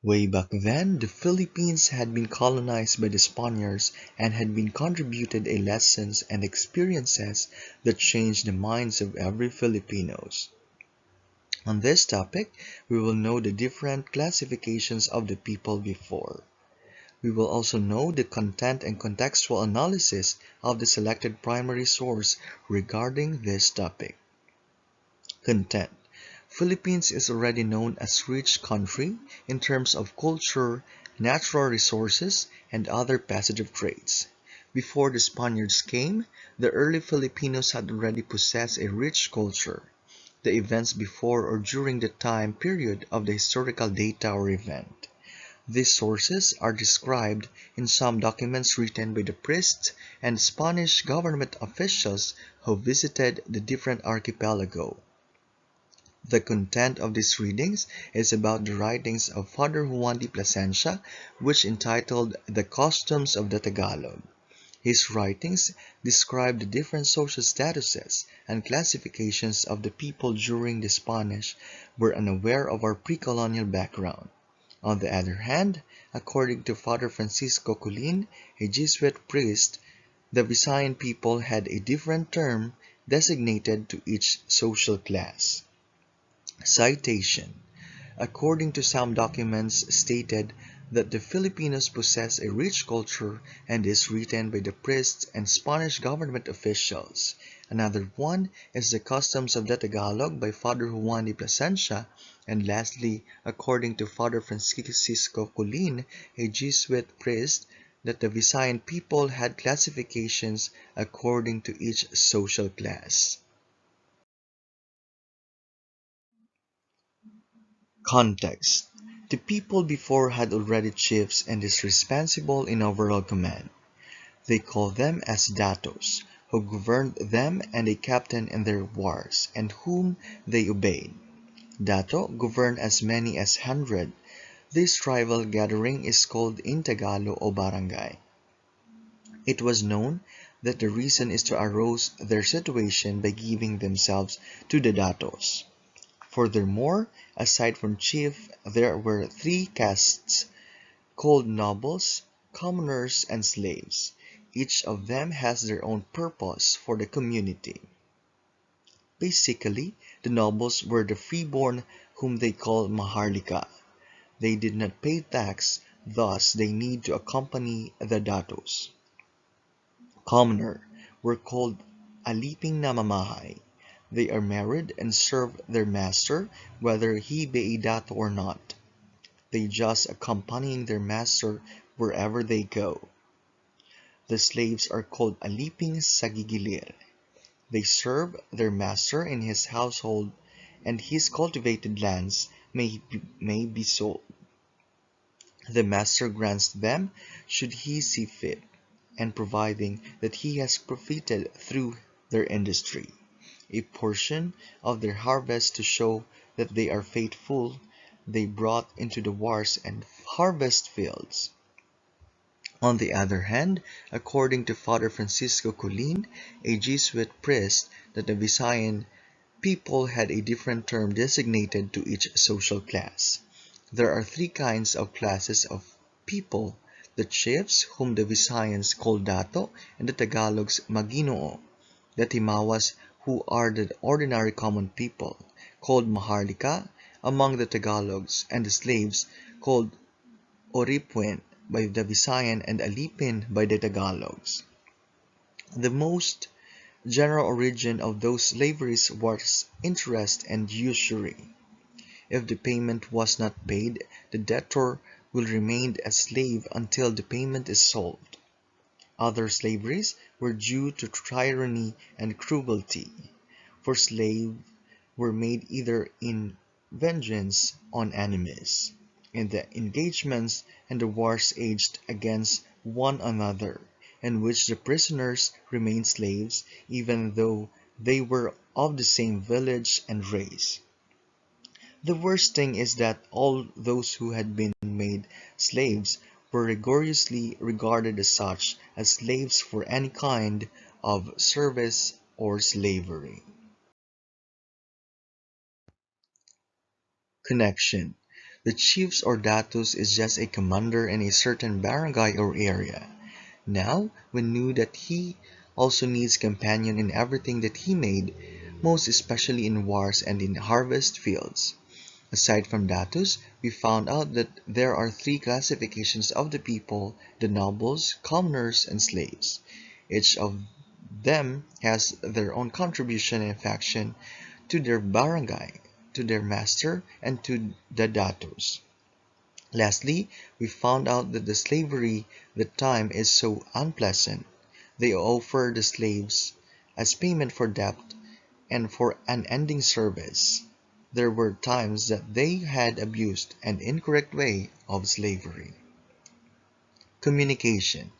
Way back then, the Philippines had been colonized by the Spaniards and had been contributed a lessons and experiences that changed the minds of every Filipinos. On this topic, we will know the different classifications of the people before. We will also know the content and contextual analysis of the selected primary source regarding this topic. Content. Philippines is already known as rich country in terms of culture, natural resources, and other positive traits. Before the Spaniards came, the early Filipinos had already possessed a rich culture. The events before or during the time period of the historical data or event. These sources are described in some documents written by the priests and Spanish government officials who visited the different archipelago. The content of these readings is about the writings of Father Juan de Plasencia, which entitled The Customs of the Tagalog. His writings describe the different social statuses and classifications of the people during the Spanish were unaware of our pre-colonial background. On the other hand, according to Father Francisco Colin, a Jesuit priest, the Visayan people had a different term designated to each social class. Citation: according to some documents stated that the Filipinos possess a rich culture and is written by the priests and Spanish government officials. Another one is the Customs of the Tagalog by Father Juan de Plasencia, and lastly, according to Father Francisco Colin, a Jesuit priest, that the Visayan people had classifications according to each social class. Context: the people before had already chiefs and is responsible in overall command. They called them as datos, who governed them and a captain in their wars, and whom they obeyed. Dato governed as many as 100. This tribal gathering is called in Tagalog o barangay. It was known that the reason is to arouse their situation by giving themselves to the datos. Furthermore, aside from chief, there were three castes called nobles, commoners, and slaves. Each of them has their own purpose for the community. Basically, the nobles were the freeborn whom they called maharlika. They did not pay tax, thus they need to accompany the datos. Commoner were called aliping namamahay. They are married and serve their master, whether he be a dato or not. They just accompanying their master wherever they go. The slaves are called aliping sagigilir. They serve their master in his household, and his cultivated lands may be sold. The master grants them should he see fit, and providing that he has profited through their industry, a portion of their harvest to show that they are faithful, they brought into the wars and harvest fields. On the other hand, according to Father Francisco Colin, a Jesuit priest, that the Visayan people had a different term designated to each social class. There are three kinds of classes of people: the chiefs, whom the Visayans call dato, and the Tagalogs maginoo; the Timawas, who are the ordinary common people, called maharlika among the Tagalogs, and the slaves, called oripwen by the Visayan and alipin by the Tagalogs. The most general origin of those slaveries was interest and usury. If the payment was not paid, the debtor will remain a slave until the payment is solved. Other slaveries were due to tyranny and cruelty, for slaves were made either in vengeance on enemies, in the engagements and the wars waged against one another, in which the prisoners remained slaves even though they were of the same village and race. The worst thing is that all those who had been made slaves were rigorously regarded as such, as slaves for any kind of service or slavery. Connection. The chiefs or datos is just a commander in a certain barangay or area. Now we knew that he also needs companion in everything that he made, most especially in wars and in harvest fields. Aside from datos, we found out that there are three classifications of the people: the nobles, commoners, and slaves. Each of them has their own contribution and faction to their barangay, to their master, and to the datos. Lastly, we found out that the slavery that time is so unpleasant. They offer the slaves as payment for debt and for unending service. There were times that they had abused an incorrect way of slavery. Communication.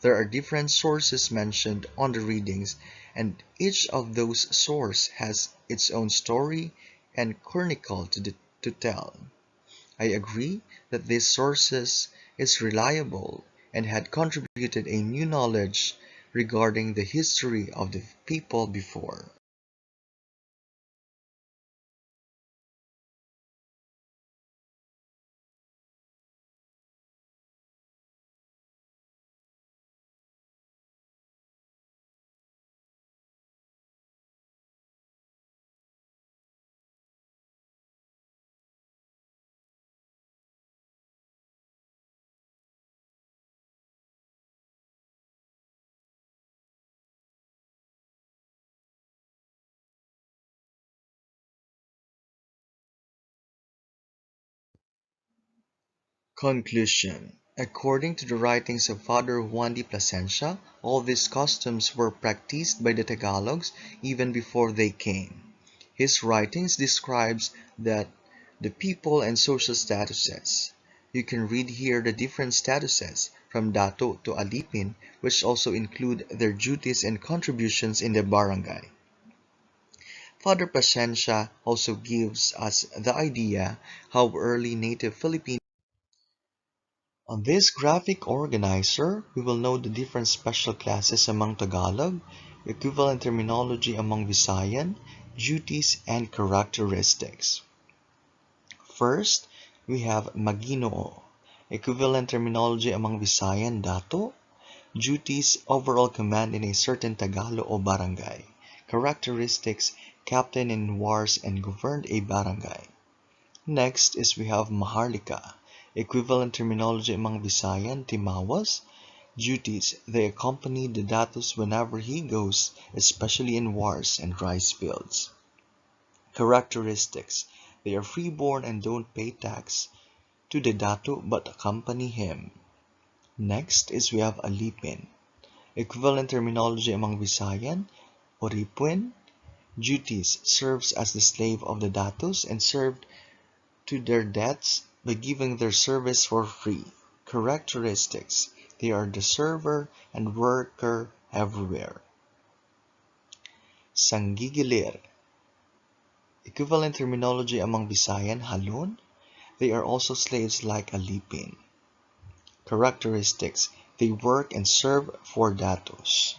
There are different sources mentioned on the readings, and each of those sources has its own story and chronicle to tell. I agree that these sources is reliable and had contributed a new knowledge regarding the history of the people before. Conclusion. According to the writings of Father Juan de Plasencia, all these customs were practiced by the Tagalogs even before they came. His writings describes that the people and social statuses. You can read here the different statuses from dato to alipin, which also include their duties and contributions in the barangay. Father Plasencia also gives us the idea how early native Philippines. On this graphic organizer, we will know the different special classes among Tagalog, equivalent terminology among Visayan, duties, and characteristics. First, we have Maginoo, equivalent terminology among Visayan, Dato, duties, overall command in a certain Tagalo o barangay, characteristics, captain in wars and governed a barangay. Next is we have Maharlika, equivalent terminology among Visayan, Timawas, duties, they accompany the datos whenever he goes, especially in wars and rice fields. Characteristics, they are freeborn and don't pay tax to the dato but accompany him. Next is we have Alipin, equivalent terminology among Visayan, Oripuen, duties, serves as the slave of the datos and served to their debts by giving their service for free. Characteristics, they are the server and worker everywhere. Sanggigilir, equivalent terminology among Visayan, Halon, they are also slaves like Alipin. Characteristics, they work and serve for datos.